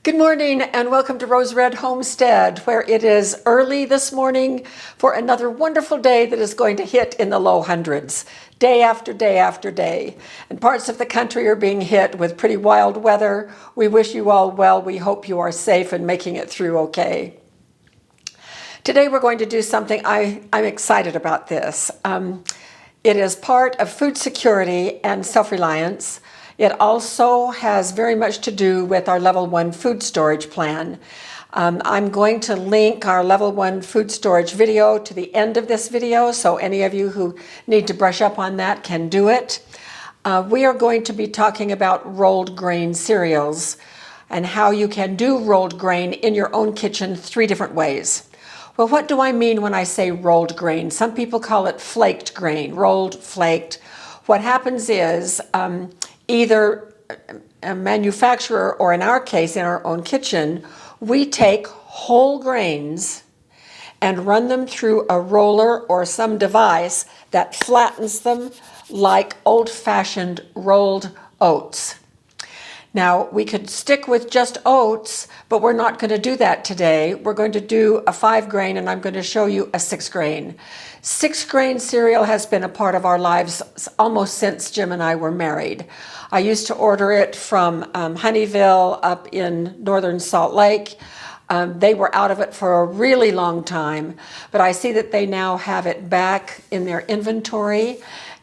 Good morning and welcome to Rose Red Homestead, where it is early this morning for another wonderful day that is going to hit in the low hundreds, day after day after day. And parts of the country are being hit with pretty wild weather. We wish you all well. We hope you are safe and making it through okay. Today we're going to do something, I'm excited about this. It is part of food security and self-reliance. It also has very much to do with our level 1 food storage plan. I'm going to link our level 1 food storage video to the end of this video, so any of you who need to brush up on that can do it. We are going to be talking about rolled grain cereals and how you can do rolled grain in your own kitchen 3 different ways. Well, what do I mean when I say rolled grain? Some people call it flaked grain, rolled, flaked. What happens is either a manufacturer or in our case, in our own kitchen, we take whole grains and run them through a roller or some device that flattens them like old-fashioned rolled oats. Now, we could stick with just oats, but we're not going to do that today. We're going to do a 5-grain, and I'm going to show you a 6-grain. 6-grain cereal has been a part of our lives almost since Jim and I were married. I used to order it from Honeyville up in northern Salt Lake. They were out of it for a really long time, but I see that they now have it back in their inventory.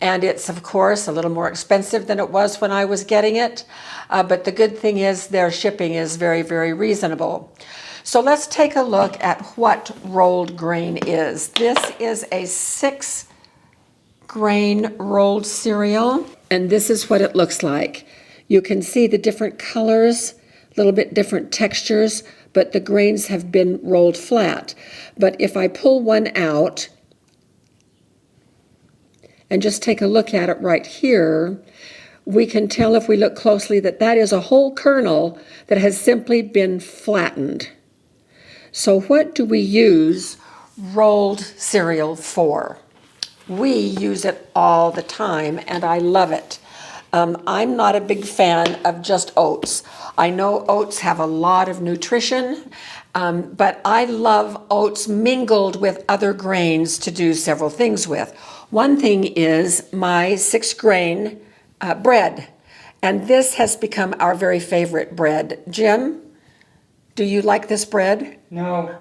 And it's, of course, a little more expensive than it was when I was getting it. But the good thing is their shipping is very, very reasonable. So let's take a look at what rolled grain is. This is a 6-grain rolled cereal. And this is what it looks like. You can see the different colors, a little bit different textures, but the grains have been rolled flat. But if I pull one out, and just take a look at it right here, we can tell if we look closely that that is a whole kernel that has simply been flattened. So what do we use rolled cereal for? We use it all the time, and I love it. I'm not a big fan of just oats. I know oats have a lot of nutrition, but I love oats mingled with other grains to do several things with. One thing is my 6-grain bread, and this has become our very favorite bread. Jim, do you like this bread? No.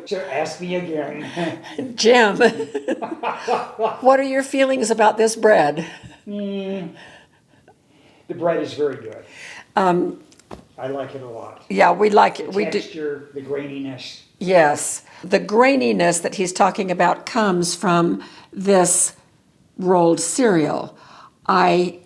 Sure, ask me again. Jim, what are your feelings about this bread? The bread is very good. I like it a lot. Yeah, we like it. The texture, the graininess. Yes. The graininess that he's talking about comes from this rolled cereal. I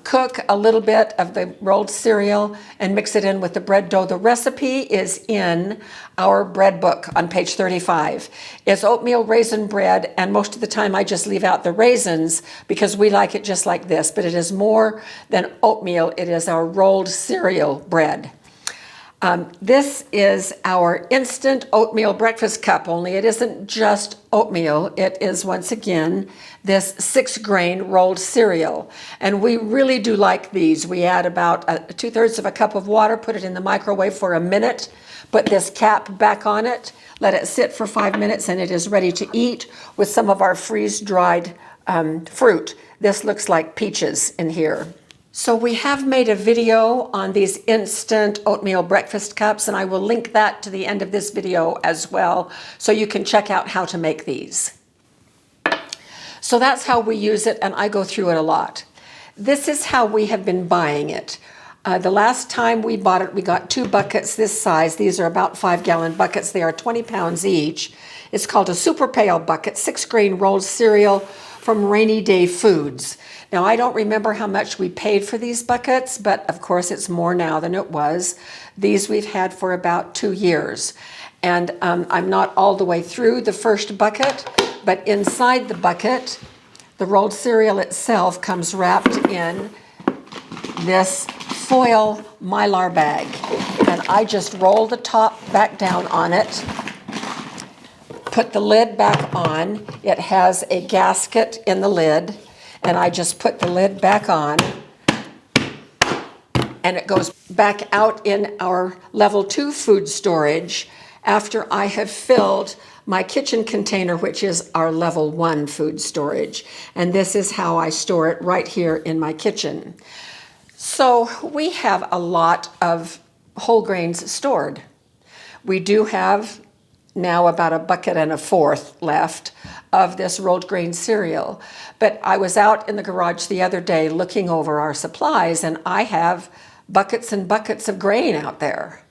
cook a little bit of the rolled cereal and mix it in with the bread dough. The recipe is in our bread book on page 35. It's oatmeal raisin bread, and most of the time I just leave out the raisins because we like it just like this, but it is more than oatmeal. It is our rolled cereal bread. This is our instant oatmeal breakfast cup, only it isn't just oatmeal. It is, once again, this 6-grain rolled cereal. And we really do like these. We add about 2/3 of a cup of water, put it in the microwave for a minute, put this cap back on it, let it sit for 5 minutes, and it is ready to eat with some of our freeze-dried fruit. This looks like peaches in here. So we have made a video on these instant oatmeal breakfast cups, and I will link that to the end of this video as well, so you can check out how to make these. So that's how we use it, and I go through it a lot. This is how we have been buying it. The last time we bought it, we got 2 buckets this size. These are about 5-gallon buckets. They are 20 pounds each. It's called a Super Pail bucket, 6-grain rolled cereal from Rainy Day Foods. Now, I don't remember how much we paid for these buckets, but of course it's more now than it was. These we've had for about 2 years. And I'm not all the way through the first bucket, but inside the bucket, the rolled cereal itself comes wrapped in this foil Mylar bag. And I just roll the top back down on it, put the lid back on. It has a gasket in the lid, and I just put the lid back on and it goes back out in our level 2 food storage after I have filled my kitchen container, which is our level 1 food storage. And this is how I store it right here in my kitchen. So we have a lot of whole grains stored. We do have now about a bucket and a fourth left of this rolled grain cereal. But I was out in the garage the other day looking over our supplies, and I have buckets and buckets of grain out there.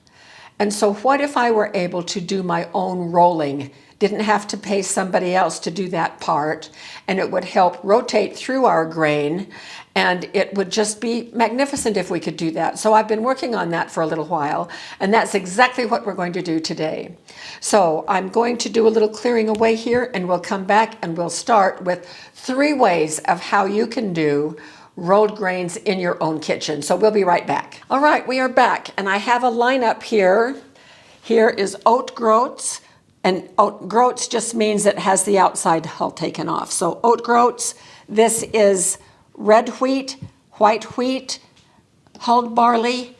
And so what if I were able to do my own rolling? Didn't have to pay somebody else to do that part, and it would help rotate through our grain, and it would just be magnificent if we could do that. So I've been working on that for a little while, and that's exactly what we're going to do today. So I'm going to do a little clearing away here, and we'll come back and we'll start with 3 ways of how you can do rolled grains in your own kitchen. So we'll be right back. All right, we are back, and I have a lineup here. Here is oat groats, and oat groats just means it has the outside hull taken off. So oat groats, this is red wheat, white wheat, hulled barley,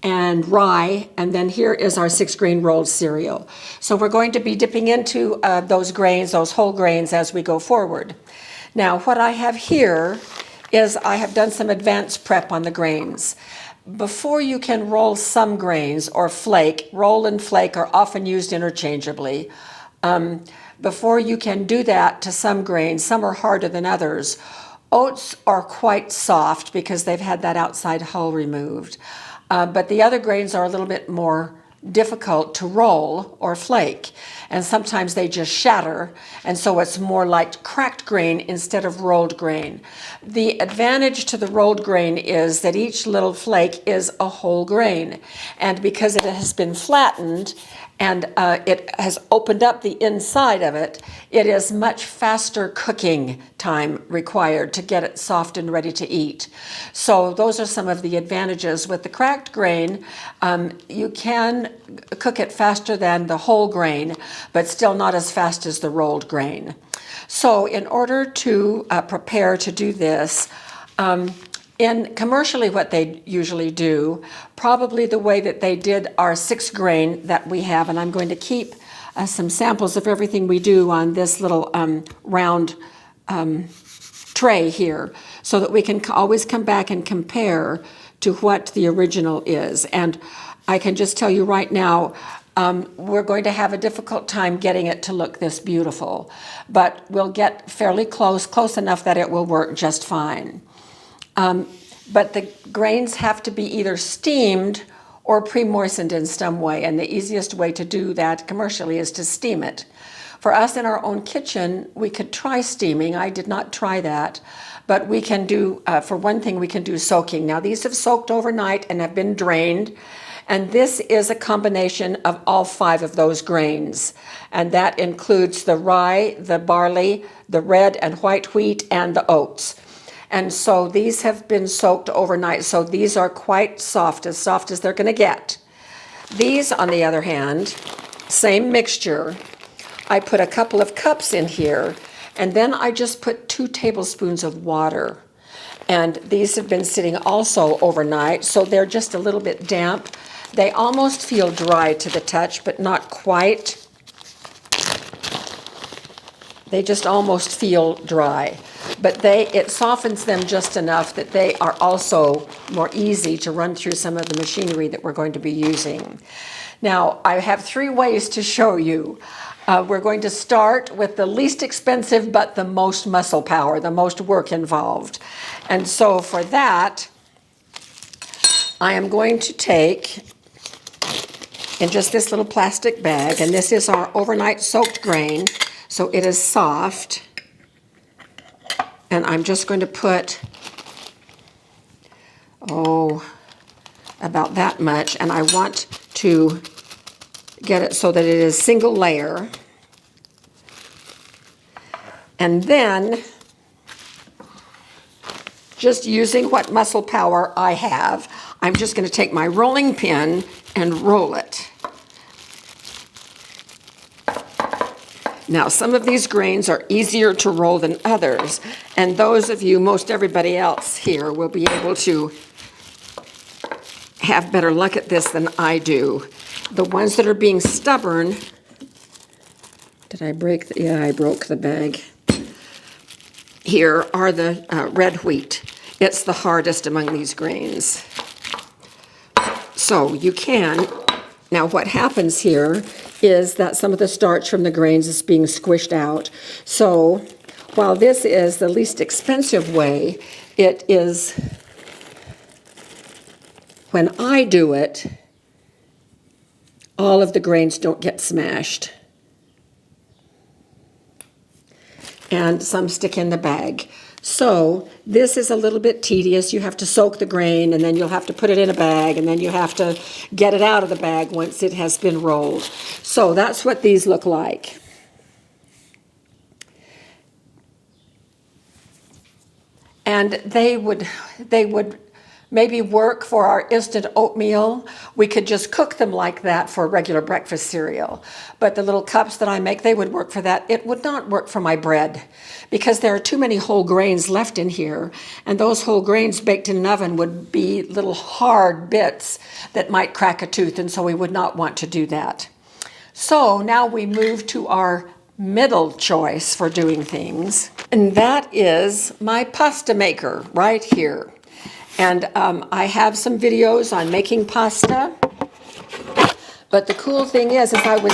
and rye, and then here is our 6-grain rolled cereal. So we're going to be dipping into those grains, those whole grains, as we go forward. Now, what I have here is I have done some advanced prep on the grains. Before you can roll some grains or flake, roll and flake are often used interchangeably. Before you can do that to some grains, some are harder than others. Oats are quite soft because they've had that outside hull removed. But the other grains are a little bit more difficult to roll or flake, and sometimes they just shatter, and so it's more like cracked grain instead of rolled grain. The advantage to the rolled grain is that each little flake is a whole grain, and because it has been flattened and it has opened up the inside of it, it is much faster cooking time required to get it soft and ready to eat. So those are some of the advantages. With the cracked grain, you can cook it faster than the whole grain, but still not as fast as the rolled grain. So in order to prepare to do this, in commercially what they usually do, probably the way that they did our 6-grain that we have, and I'm going to keep some samples of everything we do on this little round tray here, so that we can always come back and compare to what the original is. And I can just tell you right now, we're going to have a difficult time getting it to look this beautiful, but we'll get fairly close enough that it will work just fine. But the grains have to be either steamed or pre-moistened in some way, and the easiest way to do that commercially is to steam it. For us in our own kitchen, we could try steaming. I did not try that, but we can do, for one thing, we can do soaking. Now these have soaked overnight and have been drained, and this is a combination of all 5 of those grains, and that includes the rye, the barley, the red and white wheat, and the oats. And so these have been soaked overnight, so these are quite soft as they're going to get. These, on the other hand, same mixture. I put a couple of cups in here, and then I just put 2 tablespoons of water. And these have been sitting also overnight, so they're just a little bit damp. They almost feel dry to the touch, but not quite. They just almost feel dry. But it softens them just enough that they are also more easy to run through some of the machinery that we're going to be using. Now, I have 3 ways to show you. We're going to start with the least expensive but the most muscle power, the most work involved. And so for that, I am going to take in just this little plastic bag, and this is our overnight soaked grain, so it is soft. And I'm just going to put, about that much, and I want to get it so that it is single layer. And then, just using what muscle power I have, I'm just going to take my rolling pin and roll it. Now, some of these grains are easier to roll than others, and those of you, most everybody else here, will be able to have better luck at this than I do. The ones that are being stubborn, did I break the, yeah, I broke the bag. Here are the red wheat. It's the hardest among these grains. So you can, now what happens here is that some of the starch from the grains is being squished out. So while this is the least expensive way, it is, when I do it, all of the grains don't get smashed. And some stick in the bag. So this is a little bit tedious. You have to soak the grain, and then you'll have to put it in a bag, and then you have to get it out of the bag once it has been rolled. So that's what these look like. And they would maybe work for our instant oatmeal. We could just cook them like that for regular breakfast cereal. But the little cups that I make, they would work for that. It would not work for my bread because there are too many whole grains left in here. And those whole grains baked in an oven would be little hard bits that might crack a tooth. And so we would not want to do that. So now we move to our middle choice for doing things. And that is my pasta maker right here. And I have some videos on making pasta. But the cool thing is, as I was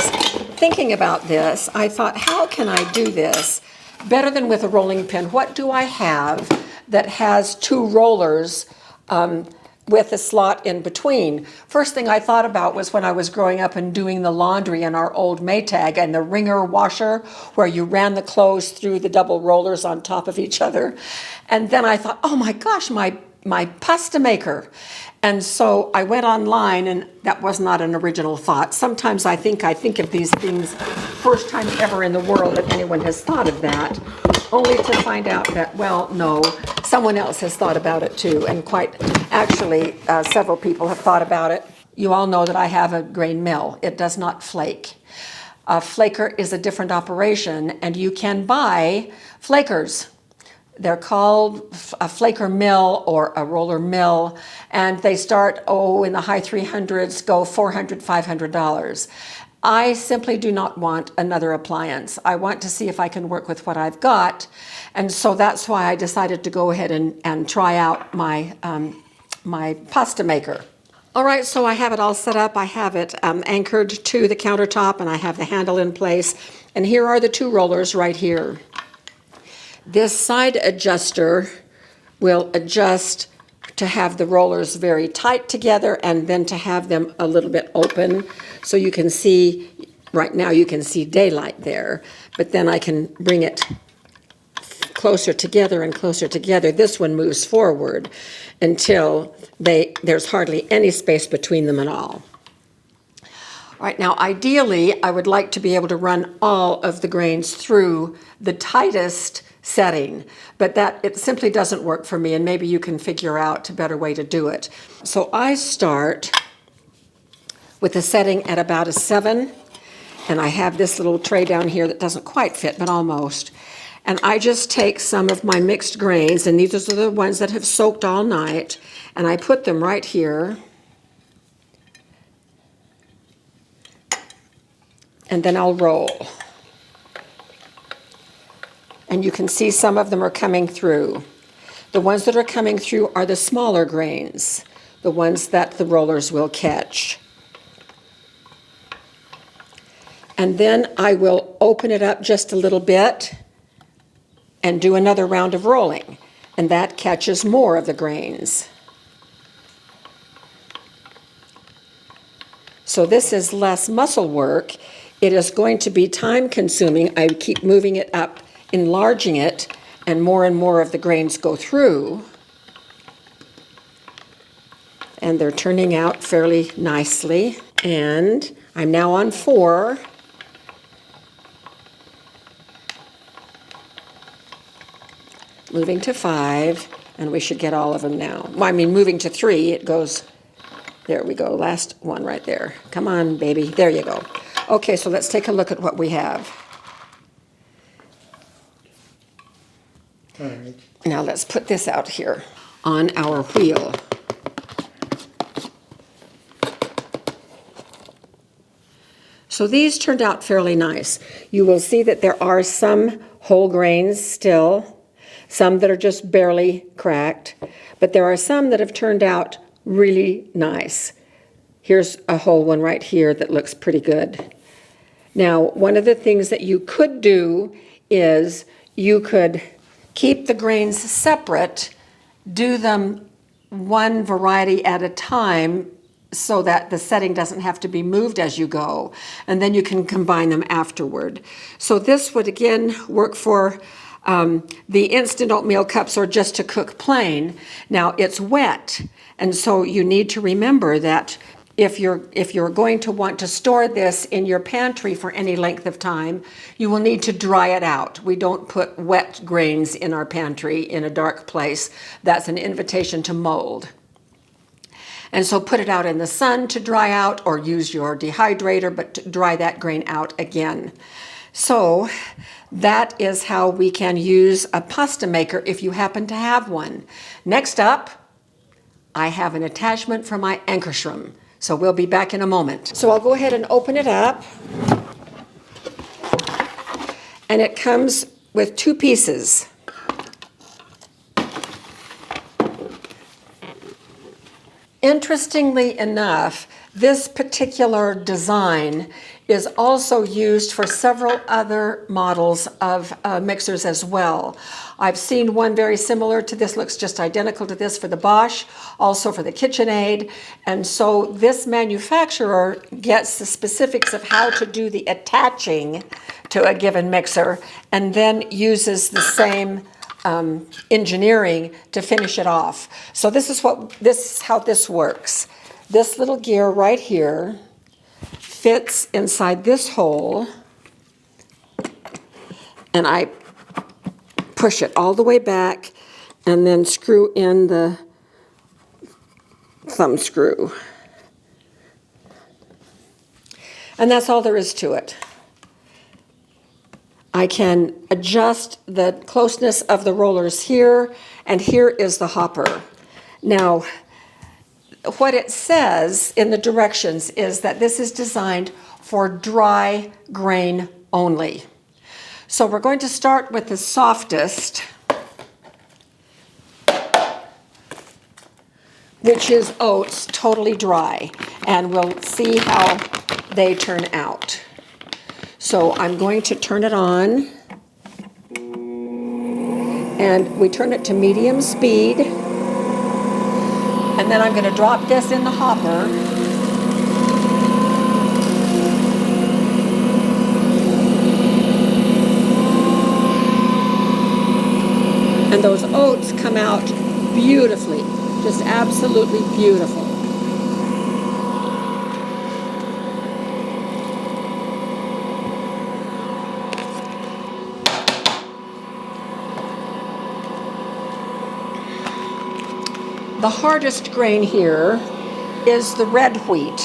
thinking about this, I thought, how can I do this better than with a rolling pin? What do I have that has two rollers with a slot in between? First thing I thought about was when I was growing up and doing the laundry in our old Maytag and the wringer washer where you ran the clothes through the double rollers on top of each other. And then I thought, oh my gosh, my pasta maker. And so I went online, and that was not an original thought. Sometimes I think of these things first time ever in the world that anyone has thought of that, only to find out that, well, no, someone else has thought about it too, and quite actually several people have thought about it. You all know that I have a grain mill. It does not flake. A flaker is a different operation, and you can buy flakers. They're called a flaker mill or a roller mill, and they start, in the high 300s, go $400, $500. I simply do not want another appliance. I want to see if I can work with what I've got, and so that's why I decided to go ahead and try out my pasta maker. All right, so I have it all set up. I have it anchored to the countertop, and I have the handle in place, and here are the two rollers right here. This side adjuster will adjust to have the rollers very tight together and then to have them a little bit open. So you can see, right now you can see daylight there, but then I can bring it closer together and closer together. This one moves forward until there's hardly any space between them at all. All right, now ideally I would like to be able to run all of the grains through the tightest setting, but that it simply doesn't work for me, and maybe you can figure out a better way to do it. So I start with a setting at about a 7, and I have this little tray down here that doesn't quite fit, but almost. And I just take some of my mixed grains, and these are the ones that have soaked all night, and I put them right here. And then I'll roll. And you can see some of them are coming through. The ones that are coming through are the smaller grains, the ones that the rollers will catch. And then I will open it up just a little bit and do another round of rolling, and that catches more of the grains. So this is less muscle work. It is going to be time consuming. I keep moving it up, enlarging it, and more of the grains go through. And they're turning out fairly nicely. And I'm now on 4. Moving to 5, and we should get all of them now. Well, I mean, moving to 3, it goes, there we go, last one right there. Come on, baby, there you go. Okay, so let's take a look at what we have. All right. Now let's put this out here on our wheel. So these turned out fairly nice. You will see that there are some whole grains still, some that are just barely cracked, but there are some that have turned out really nice. Here's a whole one right here that looks pretty good. Now, one of the things that you could do is you could keep the grains separate, do them one variety at a time so that the setting doesn't have to be moved as you go, and then you can combine them afterward. So this would again work for the instant oatmeal cups or just to cook plain. Now it's wet, and so you need to remember that if you're going to want to store this in your pantry for any length of time, you will need to dry it out. We don't put wet grains in our pantry in a dark place. That's an invitation to mold. And so put it out in the sun to dry out, or use your dehydrator, but to dry that grain out again. So that is how we can use a pasta maker if you happen to have one. Next up, I have an attachment for my Ankerstrom. So we'll be back in a moment. So I'll go ahead and open it up. And it comes with two pieces. Interestingly enough, this particular design is also used for several other models of mixers as well. I've seen one very similar to this, looks just identical to this for the Bosch, also for the KitchenAid. And so this manufacturer gets the specifics of how to do the attaching to a given mixer, and then uses the same engineering to finish it off. So this is how this works. This little gear right here fits inside this hole, and I push it all the way back and then screw in the thumb screw. And that's all there is to it. I can adjust the closeness of the rollers here, and here is the hopper. Now, what it says in the directions is that this is designed for dry grain only. So we're going to start with the softest, which is oats, totally dry, and we'll see how they turn out. So I'm going to turn it on, and we turn it to medium speed, and then I'm going to drop this in the hopper. And those oats come out beautifully, just absolutely beautiful. The hardest grain here is the red wheat.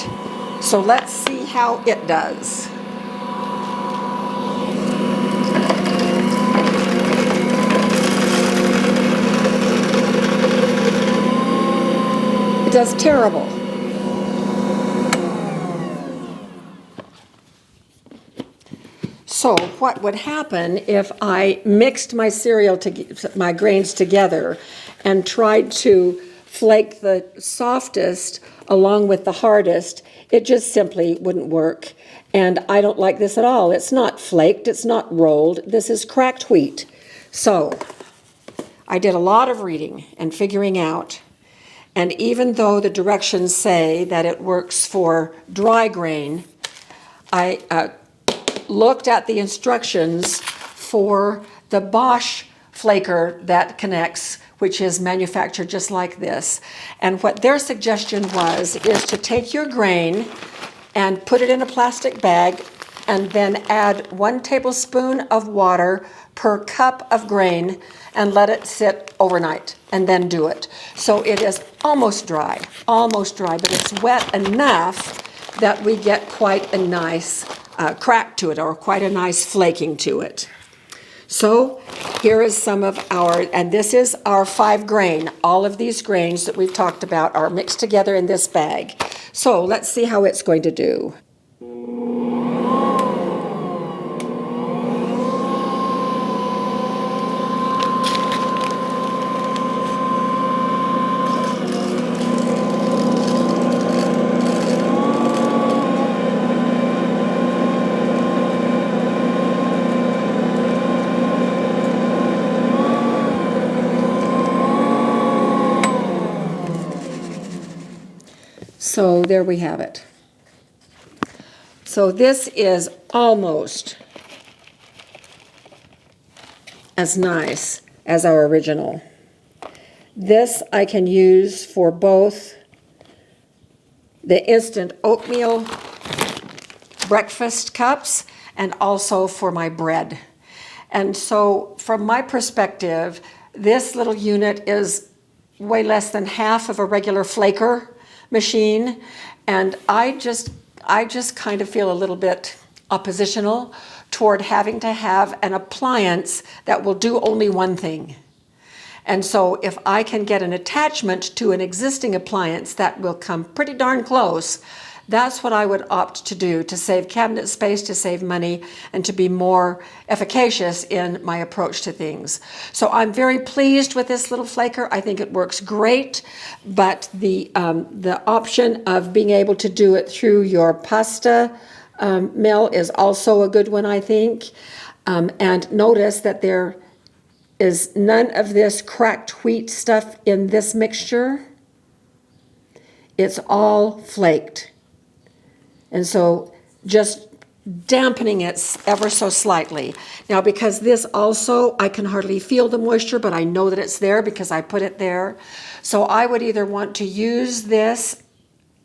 So let's see how it does. It does terrible. So what would happen if I mixed my my grains together and tried to flake the softest along with the hardest? It just simply wouldn't work. And I don't like this at all. It's not flaked, it's not rolled, this is cracked wheat. So I did a lot of reading and figuring out, and even though the directions say that it works for dry grain, I looked at the instructions for the Bosch flaker that connects, which is manufactured just like this. And what their suggestion is to take your grain and put it in a plastic bag, and then add 1 tablespoon of water per cup of grain and let it sit overnight, and then do it. So it is almost dry, but it's wet enough that we get quite a nice crack to it, or quite a nice flaking to it. So here is some of and this is our 5 grain. All of these grains that we've talked about are mixed together in this bag. So let's see how it's going to do. So there we have it. So this is almost as nice as our original. This I can use for both the instant oatmeal breakfast cups and also for my bread. And so from my perspective, this little unit is way less than half of a regular flaker machine. And I just kind of feel a little bit oppositional toward having to have an appliance that will do only one thing. And so if I can get an attachment to an existing appliance that will come pretty darn close, that's what I would opt to do, to save cabinet space, to save money, and to be more efficacious in my approach to things. So I'm very pleased with this little flaker. I think it works great, but the option of being able to do it through your pasta mill is also a good one, I think. And notice that there is none of this cracked wheat stuff in this mixture. It's all flaked. And so just dampening it ever so slightly. Now, because this also, I can hardly feel the moisture, but I know that it's there because I put it there. So I would either want to use this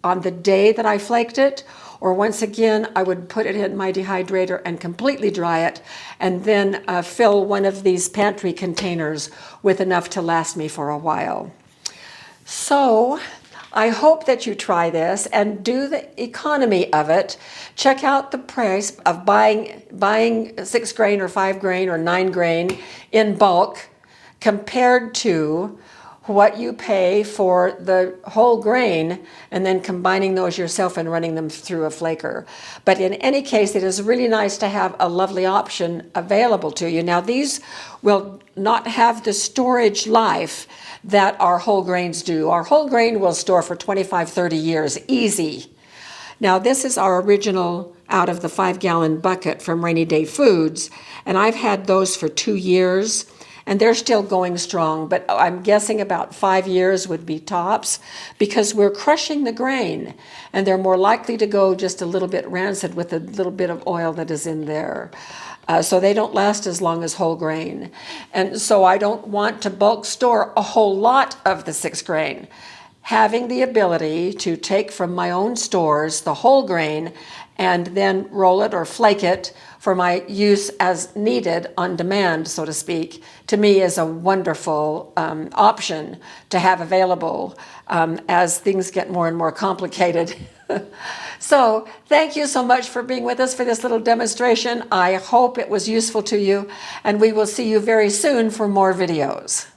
on the day that I flaked it, or once again, I would put it in my dehydrator and completely dry it, and then fill one of these pantry containers with enough to last me for a while. So I hope that you try this and do the economy of it. Check out the price of buying 6 grain or 5 grain or 9 grain in bulk compared to what you pay for the whole grain, and then combining those yourself and running them through a flaker. But in any case, it is really nice to have a lovely option available to you. Now, these will not have the storage life that our whole grains do. Our whole grain will store for 25, 30 years, easy. Now, this is our original out of the 5-gallon bucket from Rainy Day Foods, and I've had those for 2 years. And they're still going strong, but I'm guessing about 5 years would be tops, because we're crushing the grain and they're more likely to go just a little bit rancid with a little bit of oil that is in there. So they don't last as long as whole grain. And so I don't want to bulk store a whole lot of the 6 grain. Having the ability to take from my own stores the whole grain and then roll it or flake it for my use as needed on demand, so to speak, to me is a wonderful option to have available as things get more and more complicated. So thank you so much for being with us for this little demonstration. I hope it was useful to you, and we will see you very soon for more videos.